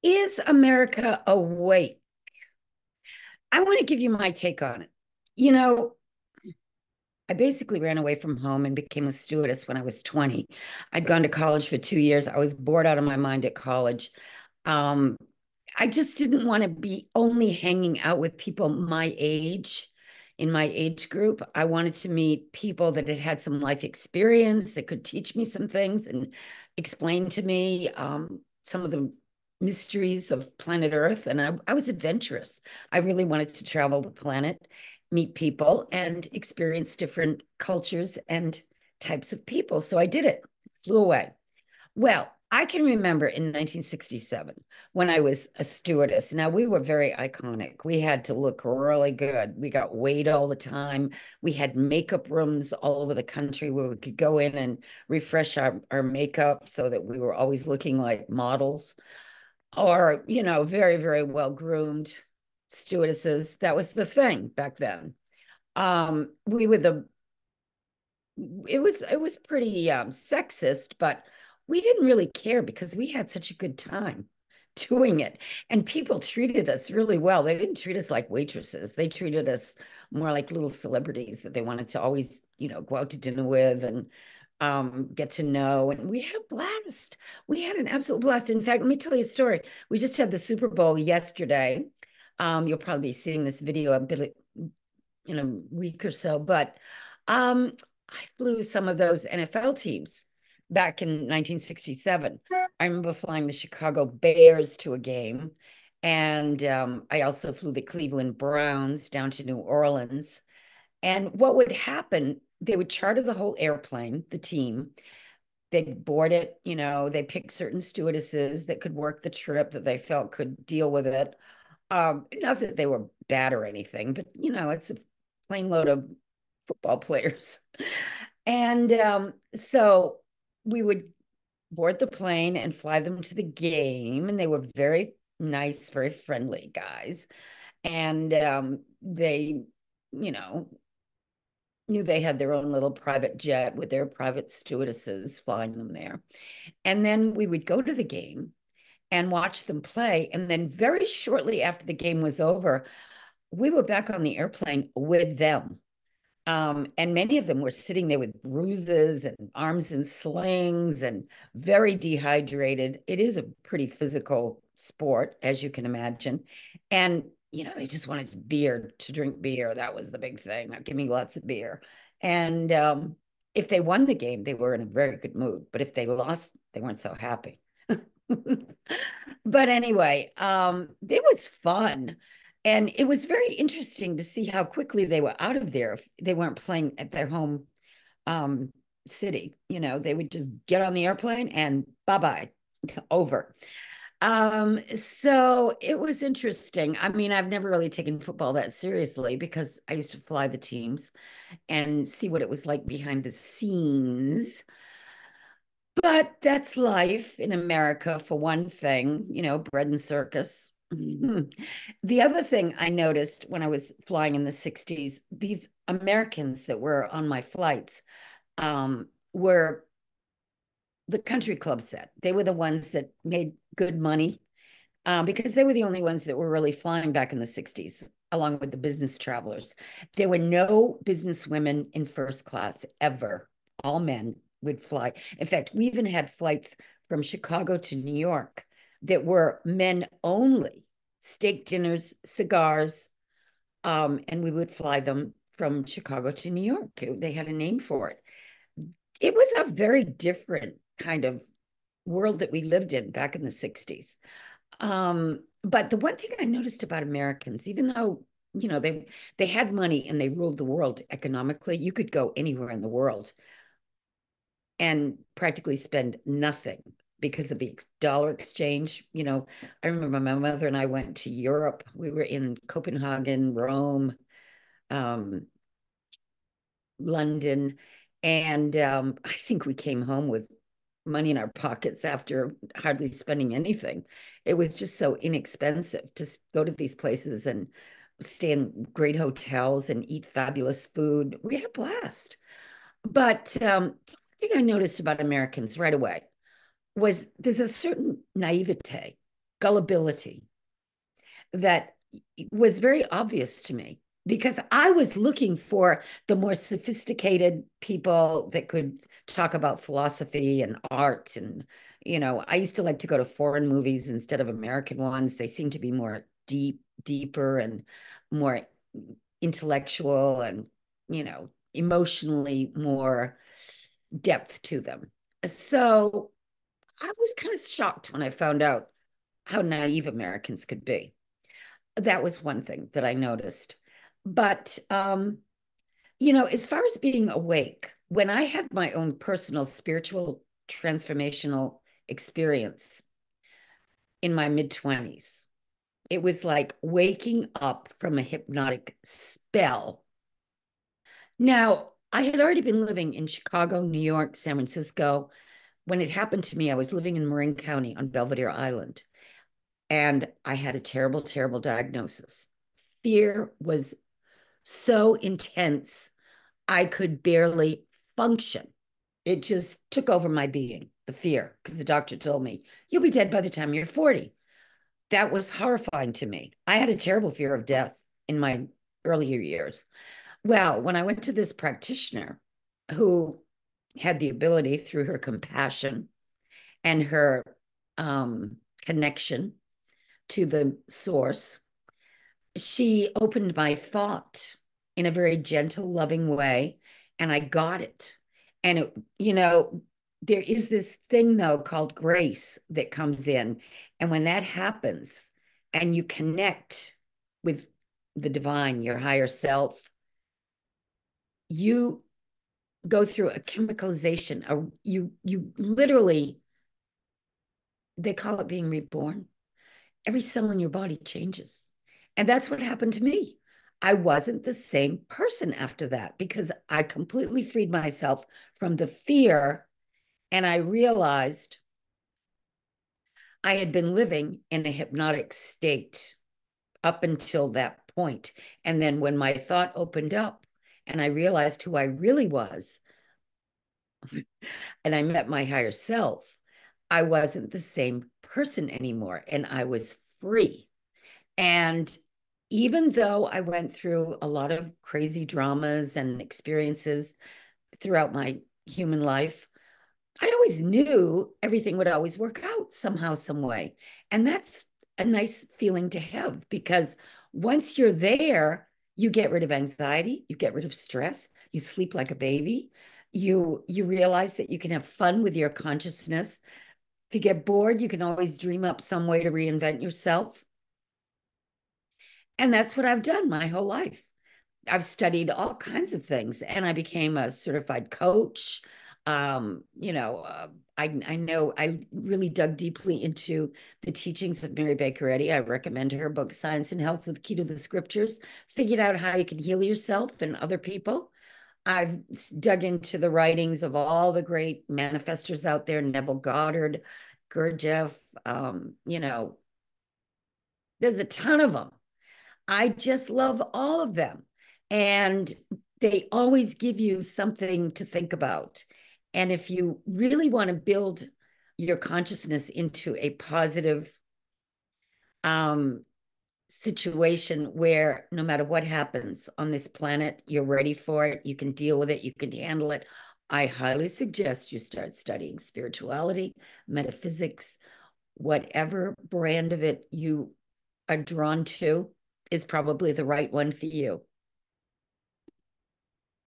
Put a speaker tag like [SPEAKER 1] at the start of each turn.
[SPEAKER 1] Is America awake? I want to give you my take on it. You know, I basically ran away from home and became a stewardess when I was 20. I'd gone to college for 2 years. I was bored out of my mind at college. Um, I just didn't want to be only hanging out with people my age, in my age group. I wanted to meet people that had had some life experience that could teach me some things and explain to me some of the mysteries of planet Earth. And I was adventurous. I really wanted to travel the planet, meet people, and experience different cultures and types of people. So I did it, flew away. Well, I can remember in 1967 when I was a stewardess. Now, we were very iconic. We had to look really good. We got weighed all the time. We had makeup rooms all over the country where we could go in and refresh our makeup so that we were always looking like models or, very, very well groomed stewardesses. That was the thing back then. We were the it was pretty sexist, but we didn't really care because we had such a good time doing it. And people treated us really well. They didn't treat us like waitresses. They treated us more like little celebrities that they wanted to always, go out to dinner with and get to know. And we had a blast. We had an absolute blast. In fact, let me tell you a story. We just had the Super Bowl yesterday. You'll probably be seeing this video a bit in a week or so, but um, I flew some of those NFL teams back in 1967. I remember flying the Chicago Bears to a game, and I also flew the Cleveland Browns down to New Orleans. And what would happen, they would charter the whole airplane, the team. They'd board it, they pick certain stewardesses that could work the trip that they felt could deal with it. Not that they were bad or anything, but it's a plane load of football players. And so we would board the plane and fly them to the game. And they were very nice, very friendly guys. And they, you know, knew they had their own little private jet with their private stewardesses flying them there. And then we would go to the game and watch them play. And then very shortly after the game was over, we were back on the airplane with them. And many of them were sitting there with bruises and arms in slings and very dehydrated. It is a pretty physical sport, as you can imagine. And, they just wanted beer to drink beer. That was the big thing. Give me lots of beer. And if they won the game, they were in a very good mood. But if they lost, they weren't so happy. But anyway, it was fun. And it was very interesting to see how quickly they were out of there. If they weren't playing at their home um, city. They would just get on the airplane and bye-bye, over. So it was interesting. I mean, I've never really taken football that seriously because I used to fly the teams and see what it was like behind the scenes. But that's life in America, for one thing, bread and circus. The other thing I noticed when I was flying in the 60s, these Americans that were on my flights were the country club set. They were the ones that made good money because they were the only ones that were really flying back in the 60s, along with the business travelers. There were no business women in first class ever. All men would fly. In fact, we even had flights from Chicago to New York that were men only, steak dinners, cigars, and we would fly them from Chicago to New York. They had a name for it. It was a very different kind of world that we lived in back in the 60s. But the one thing I noticed about Americans, even though they had money and they ruled the world economically, you could go anywhere in the world and practically spend nothing because of the dollar exchange. I remember my mother and I went to Europe. We were in Copenhagen, Rome, um, London, and I think we came home with money in our pockets after hardly spending anything. It was just so inexpensive to go to these places and stay in great hotels and eat fabulous food. We had a blast. But the thing I noticed about Americans right away was there's a certain naivete gullibility that was very obvious to me because I was looking for the more sophisticated people that could talk about philosophy and art. And, I used to like to go to foreign movies instead of American ones. They seem to be more deeper and more intellectual and, emotionally more depth to them. So I was kind of shocked when I found out how naive Americans could be. That was one thing that I noticed. But, as far as being awake, when I had my own personal spiritual transformational experience in my mid 20s, it was like waking up from a hypnotic spell. Now, I had already been living in Chicago, New York, San Francisco. When it happened to me, I was living in Marin County on Belvedere Island, and I had a terrible, terrible diagnosis. Fear was so intense, I could barely function. It just took over my being, the fear, because the doctor told me, you'll be dead by the time you're 40. That was horrifying to me. I had a terrible fear of death in my earlier years. Well, when I went to this practitioner who had the ability through her compassion and her connection to the source, she opened my thought in a very gentle, loving way, and I got it. And there is this thing though called grace that comes in. And when that happens and you connect with the divine, your higher self, you go through a chemicalization. You literally, they call it being reborn. Every cell in your body changes. And that's what happened to me. I wasn't the same person after that because I completely freed myself from the fear. And I realized I had been living in a hypnotic state up until that point. And then when my thought opened up and I realized who I really was, and I met my higher self, I wasn't the same person anymore. And I was free. And even though I went through a lot of crazy dramas and experiences throughout my human life, I always knew everything would always work out somehow, some way. And that's a nice feeling to have because once you're there, you get rid of anxiety, you get rid of stress, you sleep like a baby. You realize that you can have fun with your consciousness. If you get bored, you can always dream up some way to reinvent yourself. And that's what I've done my whole life. I've studied all kinds of things and I became a certified coach. I know I really dug deeply into the teachings of Mary Baker Eddy. I recommend her book, Science and Health with the Key to the Scriptures, figured out how you can heal yourself and other people. I've dug into the writings of all the great manifestors out there, Neville Goddard, Gurdjieff, there's a ton of them. I just love all of them. And they always give you something to think about. And if you really want to build your consciousness into a positive um, situation where no matter what happens on this planet, you're ready for it, you can deal with it, you can handle it, I highly suggest you start studying spirituality, metaphysics, whatever brand of it you are drawn to is probably the right one for you.